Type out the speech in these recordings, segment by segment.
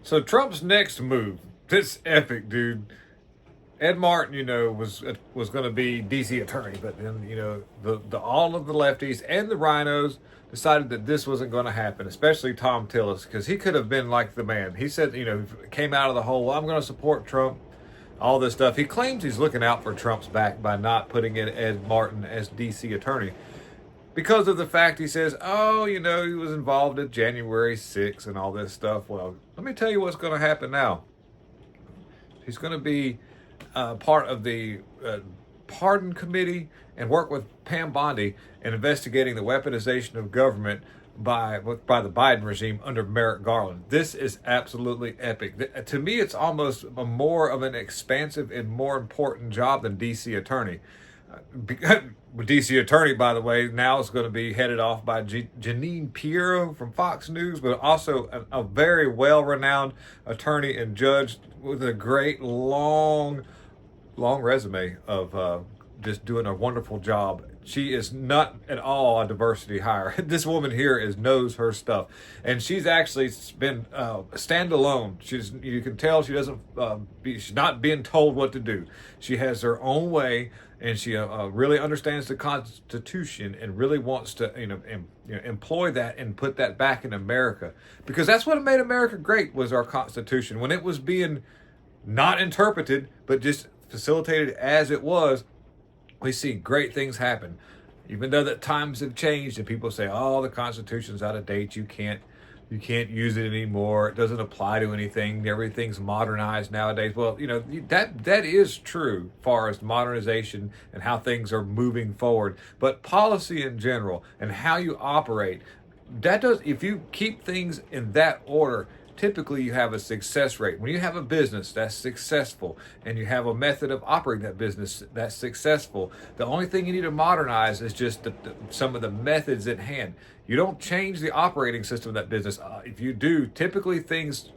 So Trump's next move, this epic, dude. Ed Martin, was going to be DC attorney, but then the all of the lefties and the rhinos decided that this wasn't going to happen, especially Tom Tillis, because he could have been like the man. He said, came out of the whole, well, I'm going to support Trump, all this stuff. He claims he's looking out for Trump's back by not putting in Ed Martin as DC attorney because of the fact he says, oh, he was involved at January 6th and all this stuff. Well, let me tell you what's going to happen now. He's going to be part of the pardon committee and work with Pam Bondi in investigating the weaponization of government by the Biden regime under Merrick Garland. This is absolutely epic. To me, it's almost more of an expansive and more important job than DC attorney. DC attorney, by the way, now is going to be headed off by Janine Pirro from Fox News, but also a very well-renowned attorney and judge with a great long resume of just doing a wonderful job. She is not at all a diversity hire. This woman here knows her stuff, and she's actually been standalone. You can tell she doesn't she's not being told what to do. She has her own way, and she really understands the Constitution and really wants to employ that and put that back in America, because that's what made America great, was our Constitution. When it was being not interpreted but just facilitated as it was, we see great things happen. Even though that times have changed and people say, oh, the Constitution's out of date, you can't use it anymore, it doesn't apply to anything, everything's modernized nowadays. Well, that is true as far as modernization and how things are moving forward. But policy in general and how you operate, if you keep things in that order, typically you have a success rate. When you have a business that's successful and you have a method of operating that business that's successful, the only thing you need to modernize is just some of the methods at hand. You don't change the operating system of that business. If you do, typically things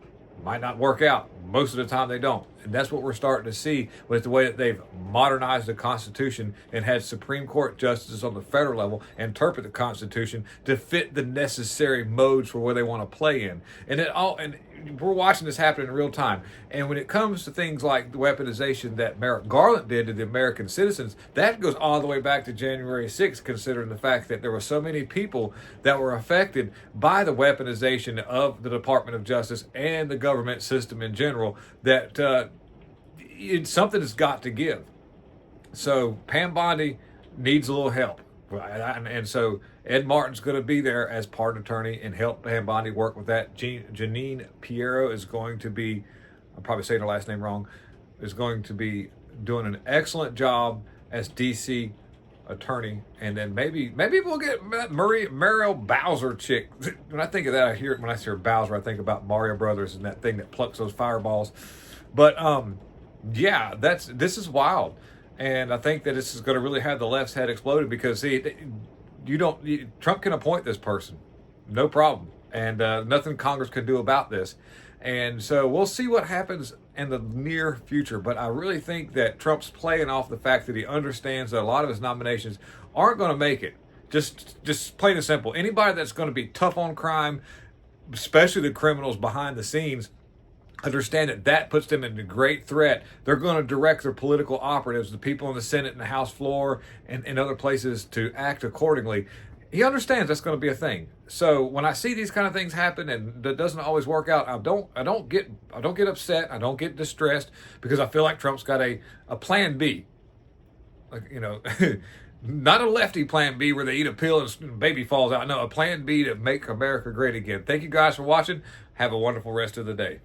might not work out. Most of the time they don't. And that's what we're starting to see with the way that they've modernized the Constitution and had Supreme Court justices on the federal level interpret the Constitution to fit the necessary modes for where they want to play in. And we're watching this happen in real time. And when it comes to things like the weaponization that Merrick Garland did to the American citizens, that goes all the way back to January 6th, considering the fact that there were so many people that were affected by the weaponization of the Department of Justice and the government system in general, that something has got to give. So Pam Bondi needs a little help. And so Ed Martin's going to be there as pardon attorney and help Pam Bondi work with that. Janine Pirro is going to be, I'm probably saying her last name wrong, is going to be doing an excellent job as DC attorney. And then maybe we'll get Mario Bowser chick. When I think of that, when I hear Bowser, I think about Mario Brothers and that thing that plucks those fireballs. But yeah, this is wild. And I think that this is going to really have the left's head exploded, because Trump can appoint this person, no problem, and nothing Congress can do about this. And so we'll see what happens in the near future. But I really think that Trump's playing off the fact that he understands that a lot of his nominations aren't going to make it. Just plain and simple. Anybody that's going to be tough on crime, especially the criminals behind the scenes, understand that puts them into great threat. They're going to direct their political operatives, the people in the Senate and the House floor and other places, to act accordingly. He understands that's going to be a thing. So when I see these kind of things happen and that doesn't always work out, I don't get upset. I don't get distressed, because I feel like Trump's got a plan B. Like, not a lefty plan B where they eat a pill and baby falls out. No, a plan B to make America great again. Thank you guys for watching. Have a wonderful rest of the day.